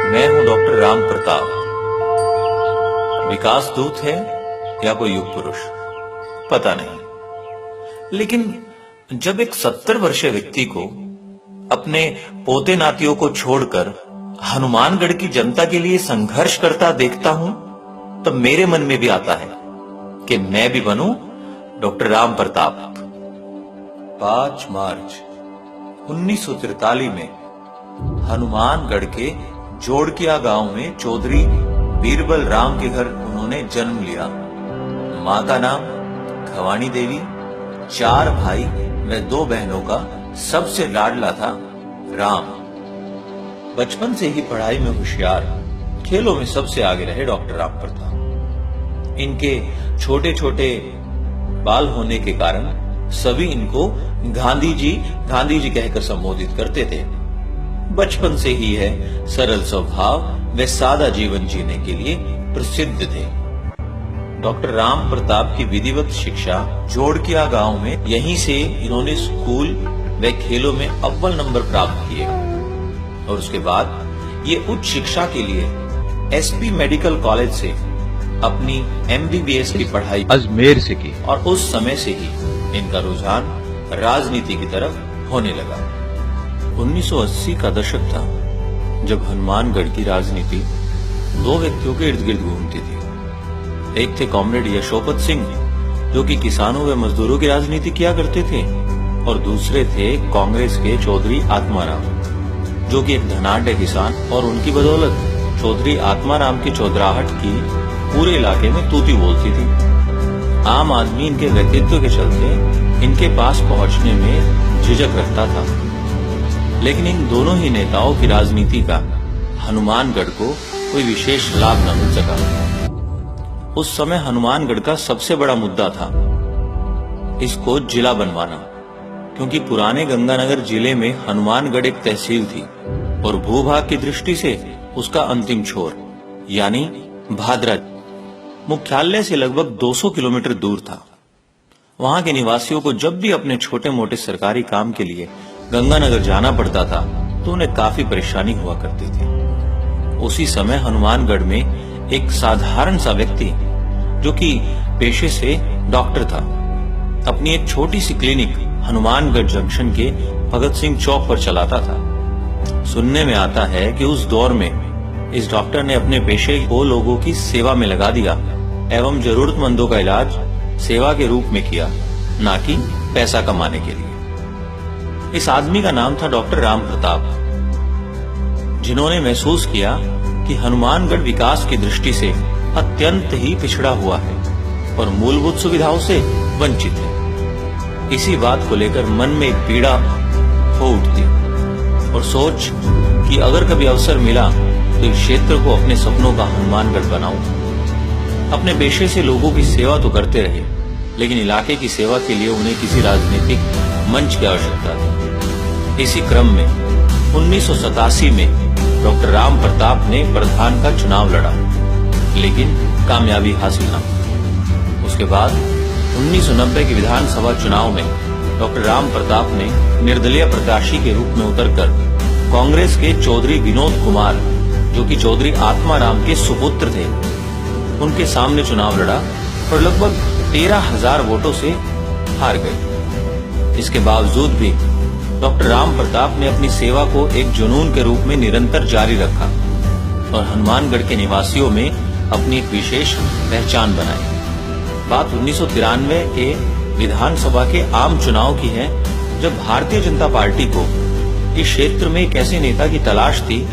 मैं हूं डॉक्टर राम प्रताप। विकास दूत है या कोई युग पुरुष पता नहीं, लेकिन जब एक 70 वर्षीय व्यक्ति को अपने पोते नातियों को छोड़कर हनुमानगढ़ की जनता के लिए संघर्ष करता देखता हूं, तब मेरे मन में भी आता है कि मैं भी बनूं डॉक्टर राम प्रताप। 5 मार्च 1943 में हनुमानगढ़ के जोड़किया गांव में चौधरी बीरबल राम के घर उन्होंने जन्म लिया। मां का नाम खवानी देवी, 4 भाई व 2 बहनों का सबसे लाडला था राम। बचपन से ही पढ़ाई में होशियार, खेलों में सबसे आगे रहे डॉक्टर राम प्रताप। इनके छोटे छोटे बाल होने के कारण सभी इनको गांधी जी कहकर संबोधित करते थे। बचपन से ही है सरल स्वभाव व सादा जीवन जीने के लिए प्रसिद्ध थे। डॉक्टर राम प्रताप की विधिवत शिक्षा जोड़किया गांव में, यहीं से इन्होंने स्कूल व खेलों में अव्वल नंबर प्राप्त किए और उसके बाद ये उच्च शिक्षा के लिए एसपी मेडिकल कॉलेज से अपनी MBBS की पढ़ाई अजमेर से की और उस समय से ही इनका रुझान राजनीति की तरफ होने लगा। 1980 का दशक था जब हनुमानगढ़ की राजनीति 2 व्यक्तियों के इर्द गिर्द घूमती थी। एक थे कॉमरेड यशोपत सिंह, जो कि किसानों व मजदूरों की राजनीति किया करते थे, और दूसरे थे कांग्रेस के चौधरी आत्माराम, जो कि एक धनाढ्य किसान, और उनकी बदौलत चौधरी आत्माराम की चौधराहट की पूरे इलाके में तूती बोलती थी। आम आदमी इनके व्यक्तित्व के चलते इनके पास पहुंचने में झिझक रखता था, लेकिन इन दोनों ही नेताओं की राजनीति का हनुमानगढ़ को कोई विशेष लाभ न मिल सका। उस समय हनुमानगढ़ का सबसे बड़ा मुद्दा था इसको जिला बनवाना, क्योंकि पुराने गंगानगर जिले में हनुमानगढ़ एक तहसील थी और भूभाग की दृष्टि से उसका अंतिम छोर यानी भादरा मुख्यालय से लगभग 200 किलोमीटर दूर था। वहां के निवासियों को जब भी अपने छोटे मोटे सरकारी काम के लिए गंगानगर जाना पड़ता था तो उन्हें काफी परेशानी हुआ करती थी। उसी समय हनुमानगढ़ में एक साधारण सा व्यक्ति, जो कि पेशे से डॉक्टर था, अपनी एक छोटी सी क्लिनिक हनुमानगढ़ जंक्शन के भगत सिंह चौक पर चलाता था। सुनने में आता है कि उस दौर में इस डॉक्टर ने अपने पेशे को लोगों की सेवा में लगा दिया एवं जरूरतमंदों का इलाज सेवा के रूप में किया, ना कि पैसा कमाने के लिए। इस आदमी का नाम था डॉक्टर राम प्रताप, जिन्होंने महसूस किया कि हनुमानगढ़ विकास की दृष्टि से अत्यंत ही पिछड़ा हुआ है और मूलभूत सुविधाओं से वंचित है। इसी बात को लेकर मन में एक पीड़ा हो उठती और सोच कि अगर कभी अवसर मिला तो इस क्षेत्र को अपने सपनों का हनुमानगढ़ बनाऊं। अपने पेशे से लोगों की सेवा तो करते रहे, लेकिन इलाके की सेवा के लिए उन्हें किसी राजनीतिक मंच की आवश्यकता थी। इसी क्रम में 1987 में डॉक्टर राम प्रताप ने प्रधान का चुनाव लड़ा, लेकिन कामयाबी हासिल न हुई। उसके बाद 1990 के विधानसभा चुनाव में डॉक्टर राम प्रताप ने निर्दलीय प्रत्याशी के रूप में उतरकर कांग्रेस के चौधरी विनोद कुमार, जो कि चौधरी आत्माराम के सुपुत्र थे, उनके सामने चुनाव लड़ा और लगभग 13,000 वोटों से हार गए। इसके बावजूद भी डॉक्टर राम प्रताप ने अपनी सेवा को एक जुनून के रूप में निरंतर जारी रखा और हनुमानगढ़ के निवासियों में अपनी एक विशेष पहचान बनाई। बात 1993 के विधानसभा के आम चुनाव की है, जब भारतीय जनता पार्टी को इस क्षेत्र में एक ऐसे नेता की तलाश थी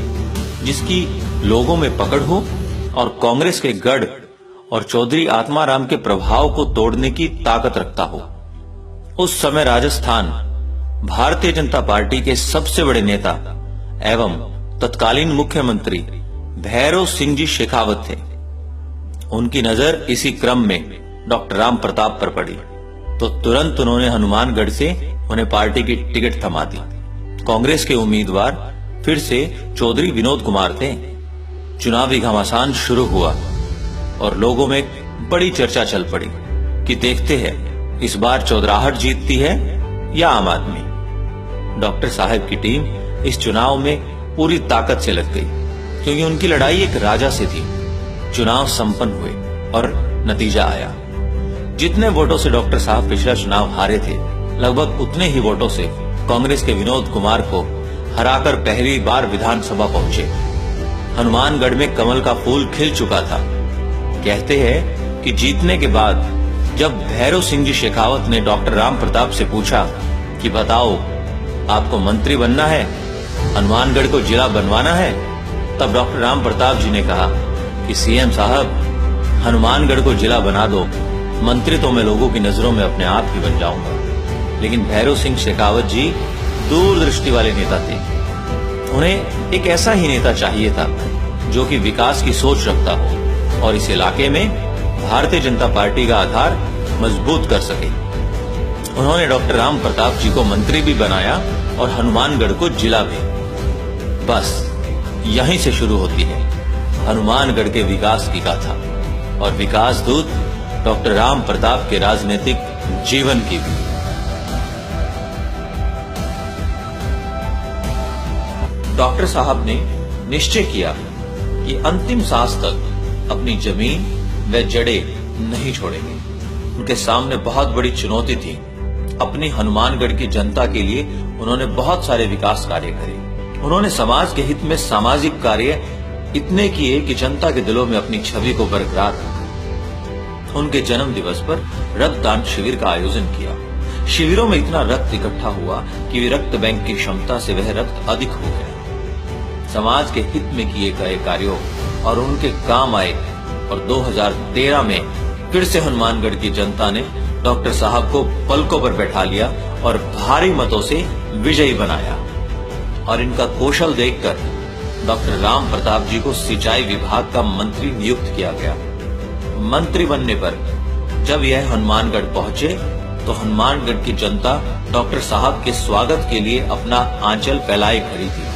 जिसकी लोगों में पकड़ हो और कांग्रेस के गढ़ और चौधरी आत्माराम के प्रभाव को तोड़ने की ताकत रखता हो। उस समय राजस्थान भारतीय जनता पार्टी के सबसे बड़े नेता एवं तत्कालीन मुख्यमंत्री भैरव सिंह जी शेखावत थे। उनकी नजर इसी क्रम में डॉक्टर राम प्रताप पर पड़ी तो तुरंत उन्होंने हनुमानगढ़ से उन्हें पार्टी की टिकट थमा दी। कांग्रेस के उम्मीदवार फिर से चौधरी विनोद कुमार थे। चुनावी घमासान शुरू हुआ और लोगों में बड़ी चर्चा चल पड़ी कि देखते हैं इस बार चौधराहट जीतती है या आम आदमी। डॉक्टर साहब की टीम इस चुनाव में पूरी ताकत से लग गई क्योंकि उनकी लड़ाई एक राजा से थी। चुनाव संपन्न हुए और नतीजा आया। जितने वोटों से डॉक्टर साहब पिछला चुनाव हारे थे, लगभग उतने ही वोटों से कांग्रेस के विनोद कुमार को हराकर पहली बार विधानसभा पहुंचे। हनुमानगढ़ में कमल का फूल खिल चुका था। कहते हैं कि जीतने के बाद जब भैरव सिंह जी शेखावत ने डॉक्टर राम प्रताप से पूछा कि बताओ आपको मंत्री बनना है, हनुमानगढ़ को जिला बनवाना है, तब डॉक्टर राम प्रताप जी ने कहा कि सीएम साहब, हनुमानगढ़ को जिला बना दो, मंत्री तो मैं लोगों की नजरों में अपने आप ही बन जाऊंगा। लेकिन भैरव सिंह शेखावत जी दूरदृष्टि वाले नेता थे। उन्हें एक ऐसा ही नेता चाहिए था जो कि विकास की सोच रखता हो और इस इलाके में भारतीय जनता पार्टी का आधार मजबूत कर सके। उन्होंने डॉक्टर राम प्रताप जी को मंत्री भी बनाया और हनुमानगढ़ को जिला भी। बस यहीं से शुरू होती है हनुमानगढ़ के विकास की गाथा और विकास दूत डॉक्टर राम प्रताप के राजनीतिक जीवन की भी। डॉक्टर साहब ने निश्चय किया कि अंतिम सांस तक अपनी जमीन व जड़ें नहीं छोड़ेंगे। उनके सामने बहुत बड़ी चुनौती थी। अपनी हनुमानगढ़ की जनता के लिए उन्होंने बहुत सारे विकास कार्य करे। उन्होंने समाज के हित में सामाजिक कार्य इतने किए कि जनता के दिलों में अपनी छवि को बरकरार रखा। उनके जन्म दिवस पर रक्तदान शिविर का आयोजन किया। शिविरों में इतना रक्त इकट्ठा हुआ कि रक्त बैंक की क्षमता से वह रक्त अधिक हो गया। समाज के हित में किए गए कार्यों और उनके काम आए और 2013 में फिर से हनुमानगढ़ की जनता ने डॉक्टर साहब को पलकों पर बैठा लिया और भारी मतों से विजयी बनाया। और इनका कौशल देखकर डॉक्टर राम प्रताप जी को सिंचाई विभाग का मंत्री नियुक्त किया गया। मंत्री बनने पर जब यह हनुमानगढ़ पहुंचे तो हनुमानगढ़ की जनता डॉक्टर साहब के स्वागत के लिए अपना आंचल फैलाए खड़ी थी।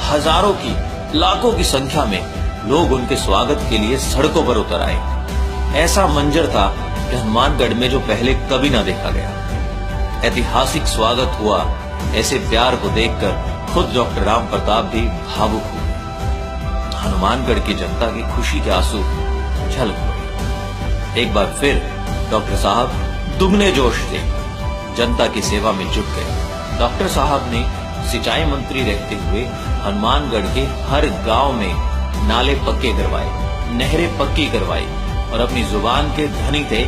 हजारों की, लाखों की संख्या में लोग उनके स्वागत के लिए सड़कों पर उतर आए। ऐसा मंजर था कि हनुमानगढ़ में जो पहले कभी ना देखा गया। ऐतिहासिक स्वागत हुआ। ऐसे प्यार को देखकर खुद डॉक्टर राम प्रताप भी भावुक हुए। हनुमानगढ़ की जनता की खुशी के आंसू झलक पड़े। एक बार फिर डॉक्टर साहब दुगने जोश से जनता की सेवा में जुट गए। डॉक्टर साहब ने सिंचाई मंत्री रहते हुए हनुमानगढ़ के हर गांव में नाले पक्के करवाए, नहरें पक्की करवाई और अपनी जुबान के धनी थे।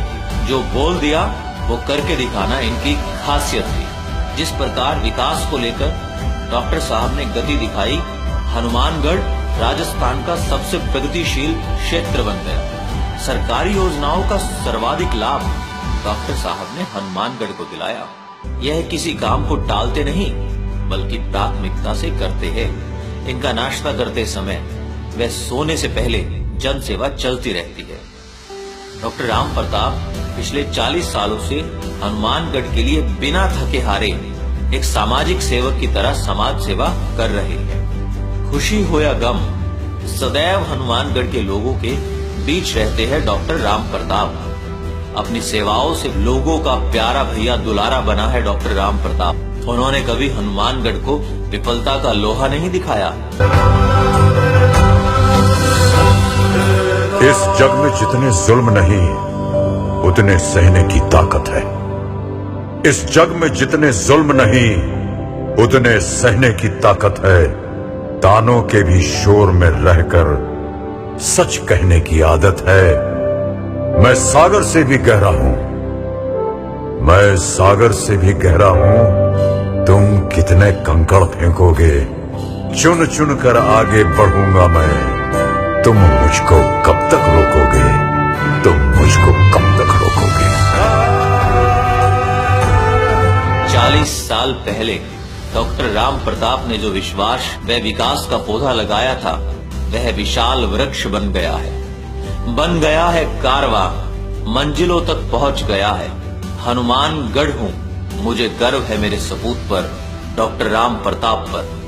जो बोल दिया वो करके दिखाना इनकी खासियत थी। जिस प्रकार विकास को लेकर डॉक्टर साहब ने गति दिखाई, हनुमानगढ़ राजस्थान का सबसे प्रगतिशील क्षेत्र बन गया। सरकारी योजनाओं का सर्वाधिक लाभ डॉक्टर साहब ने हनुमानगढ़ को दिलाया। यह किसी काम को टालते नहीं बल्कि प्राथमिकता से करते हैं। इनका नाश्ता करते समय व सोने से पहले जन सेवा चलती रहती है। डॉक्टर राम प्रताप पिछले 40 सालों से हनुमानगढ़ के लिए बिना थके हारे एक सामाजिक सेवक की तरह समाज सेवा कर रहे हैं। खुशी हो या गम, सदैव हनुमानगढ़ के लोगों के बीच रहते हैं डॉक्टर राम प्रताप। अपनी सेवाओं से लोगों का प्यारा भैया दुलारा बना है डॉक्टर राम प्रताप। उन्होंने कभी हनुमानगढ़ को विफलता का लोहा नहीं दिखाया। इस जग में जितने जुल्म नहीं उतने सहने की ताकत है। इस जग में जितने जुल्म नहीं उतने सहने की ताकत है। तानों के भी शोर में रहकर सच कहने की आदत है। मैं सागर से भी गहरा हूं, मैं सागर से भी गहरा हूं। तुम कितने कंकड़ फेंकोगे, चुन चुन कर आगे बढ़ूंगा मैं। तुम मुझको कब तक रोकोगे, तुम मुझको कब तक रोकोगे। 40 साल पहले डॉक्टर राम प्रताप ने जो विश्वास व विकास का पौधा लगाया था वह विशाल वृक्ष बन गया है। बन गया है कारवां, मंजिलों तक पहुंच गया है। हनुमानगढ़ हूं, मुझे गर्व है मेरे सपूत पर, डॉक्टर राम प्रताप पर।